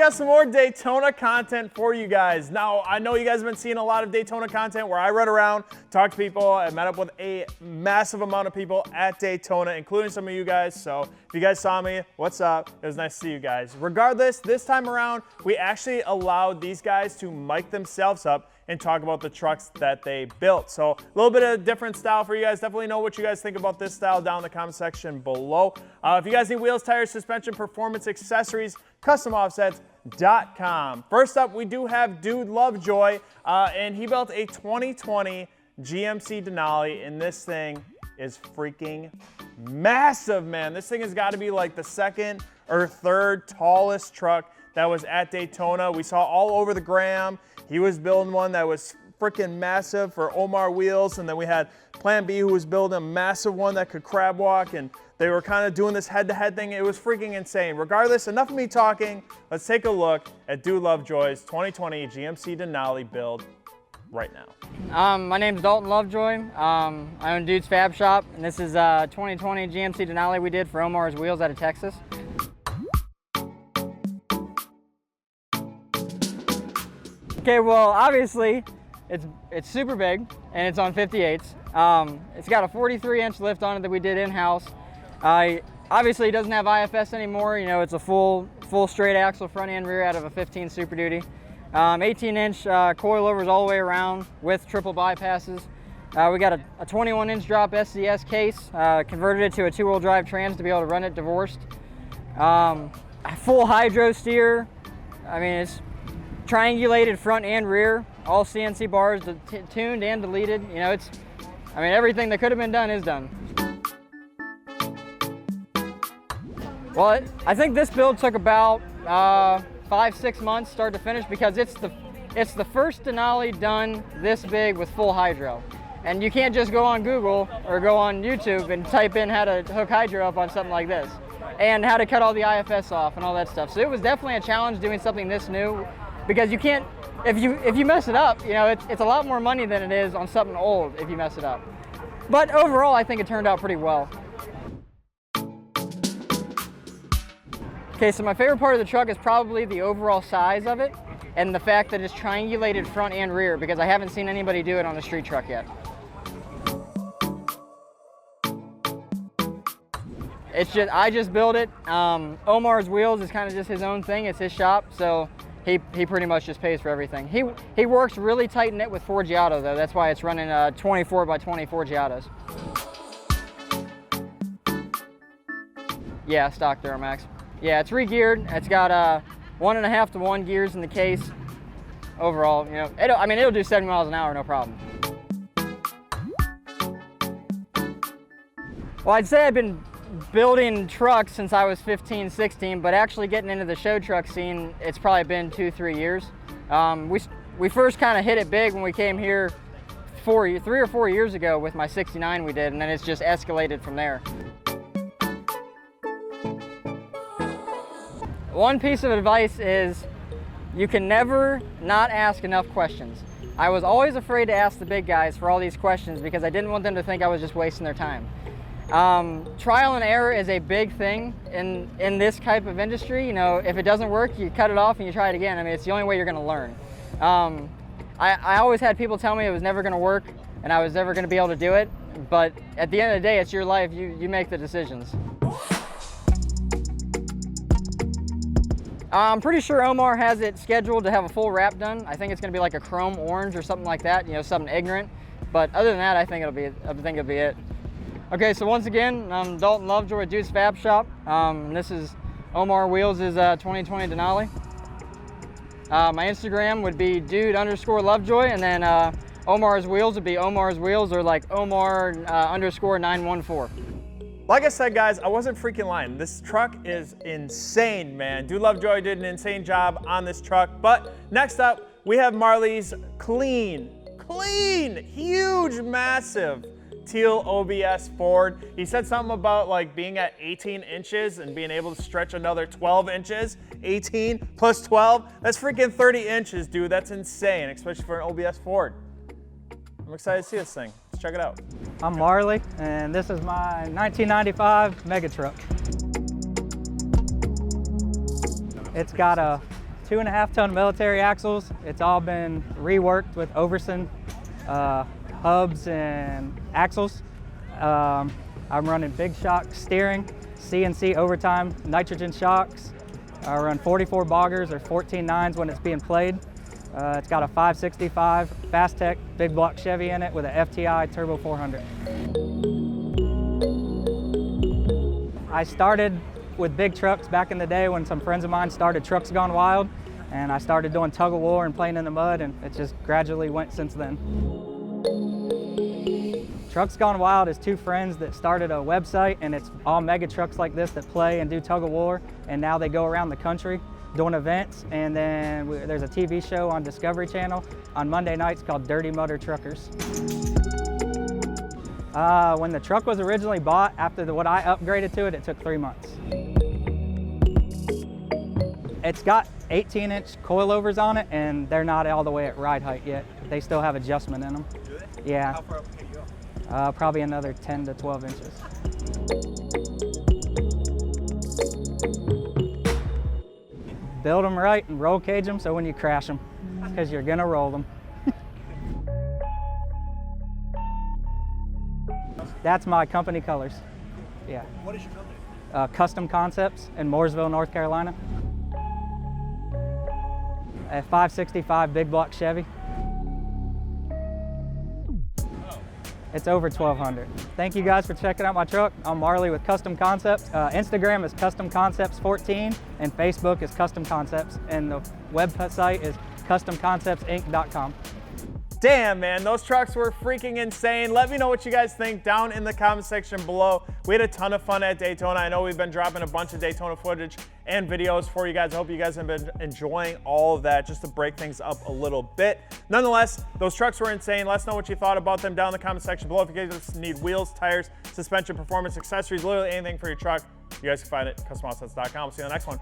got some more Daytona content for you guys. Now, I know you guys have been seeing a lot of Daytona content where I run around, talk to people, I met up with a massive amount of people at Daytona, including some of you guys. So if you guys saw me, what's up? It was nice to see you guys. Regardless, this time around, we actually allowed these guys to mic themselves up and talk about the trucks that they built. So a little bit of a different style for you guys. Definitely know what you guys think about this style down in the comment section below. If you guys need wheels, tires, suspension, performance, accessories, customoffsets.com. First up, we do have Dude Lovejoy, and he built a 2020 GMC Denali, and this thing is freaking massive, man. This thing has got to be like the second or third tallest truck that was at Daytona. We saw all over the gram. He was building one that was freaking massive for Omar Wheels, and then we had Plan B who was building a massive one that could crab walk, and they were kind of doing this head-to-head thing. It was freaking insane. Regardless, enough of me talking. Let's take a look at Dude Lovejoy's 2020 GMC Denali build right now. My name's Dalton Lovejoy. I own Dude's Fab Shop, and this is a 2020 GMC Denali we did for Omar's Wheels out of Texas. Okay, well, obviously, it's super big, and it's on 58s. It's got a 43-inch lift on it that we did in-house. Obviously, it doesn't have IFS anymore. You know, it's a full straight axle front and rear out of a 15 Super Duty. 18-inch coilovers all the way around with triple bypasses. We got a 21-inch drop SCS case, converted it to a two-wheel drive trans to be able to run it divorced. A full hydro steer. I mean, it's triangulated front and rear, all CNC bars tuned and deleted. You know, I mean, everything that could have been done is done. Well, I think this build took about 5-6 months start to finish, because it's the first Denali done this big with full hydro. And you can't just go on Google or go on YouTube and type in how to hook hydro up on something like this, and how to cut all the IFS off and all that stuff. So it was definitely a challenge doing something this new, because you can't, if you mess it up, you know, it's a lot more money than it is on something old if you mess it up. But overall, I think it turned out pretty well. Okay, so my favorite part of the truck is probably the overall size of it and the fact that it's triangulated front and rear, because I haven't seen anybody do it on a street truck yet. I just built it. Omar's Wheels is kind of just his own thing. It's his shop, so he pretty much just pays for everything. He works really tight knit with Forgiato though. That's why it's running 24x20 Forgiatos. Yeah, stock Duramax. Yeah, it's re-geared. It's got 1.5 to 1 gears in the case. Overall, you know, it'll do 70 miles an hour, no problem. Well, I'd say I've been building trucks since I was 15, 16, but actually getting into the show truck scene, it's probably been 2-3 years. We first kind of hit it big when we came here 3 or 4 years ago with my 69 we did, and then it's just escalated from there. One piece of advice is you can never not ask enough questions. I was always afraid to ask the big guys for all these questions because I didn't want them to think I was just wasting their time. Trial and error is a big thing in this type of industry. You know, if it doesn't work, you cut it off and you try it again. I mean, it's the only way you're gonna learn. I always had people tell me it was never gonna work and I was never gonna be able to do it, but at the end of the day, it's your life, you make the decisions. I'm pretty sure Omar has it scheduled to have a full wrap done. I think it's gonna be like a chrome orange or something like that, you know, something ignorant. But other than that, I think it'll be it. Okay, so once again, I'm Dalton Lovejoy at Dude's Fab Shop. This is Omar Wheels' 2020 Denali. My Instagram would be dude_Lovejoy, and then Omar's Wheels would be Omar's Wheels, or like Omar_914. Like I said, guys, I wasn't freaking lying. This truck is insane, man. Dude Lovejoy did an insane job on this truck. But next up, we have Marley's clean, huge, massive teal OBS Ford. He said something about like being at 18 inches and being able to stretch another 12 inches. 18 plus 12, that's freaking 30 inches, dude. That's insane, especially for an OBS Ford. I'm excited to see this thing. Let's check it out. I'm Marley, and this is my 1995 Mega Truck. It's got a 2.5-ton military axles. It's all been reworked with Overson hubs and axles. I'm running big shock steering, CNC overtime, nitrogen shocks. I run 44 boggers or 14 nines when it's being played. It's got a 565 Fast Tech big block Chevy in it with a FTI Turbo 400. I started with big trucks back in the day when some friends of mine started Trucks Gone Wild, and I started doing tug of war and playing in the mud, and it just gradually went since then. Trucks Gone Wild is two friends that started a website, and it's all mega trucks like this that play and do tug of war, and now they go around the country doing events. And then there's a TV show on Discovery Channel on Monday nights called Dirty Mutter Truckers. When the truck was originally bought, after what I upgraded to it, it took 3 months. It's got 18-inch coilovers on it, and they're not all the way at ride height yet. They still have adjustment in them. Do they? Yeah. How far up can you go? Probably another 10 to 12 inches. Build them right and roll cage them so when you crash them, because you're gonna roll them. That's my company colors. Yeah. What is your company? Custom Concepts in Mooresville, North Carolina. A 565 big block Chevy. It's over 1,200. Thank you guys for checking out my truck. I'm Marley with Custom Concepts. Instagram is Custom Concepts 14 and Facebook is Custom Concepts, and the website is customconceptsinc.com. Damn, man, those trucks were freaking insane. Let me know what you guys think down in the comment section below. We had a ton of fun at Daytona. I know we've been dropping a bunch of Daytona footage and videos for you guys. I hope you guys have been enjoying all of that, just to break things up a little bit. Nonetheless, those trucks were insane. Let us know what you thought about them down in the comment section below. If you guys need wheels, tires, suspension, performance, accessories, literally anything for your truck, you guys can find it at customassets.com. We'll see you in the next one.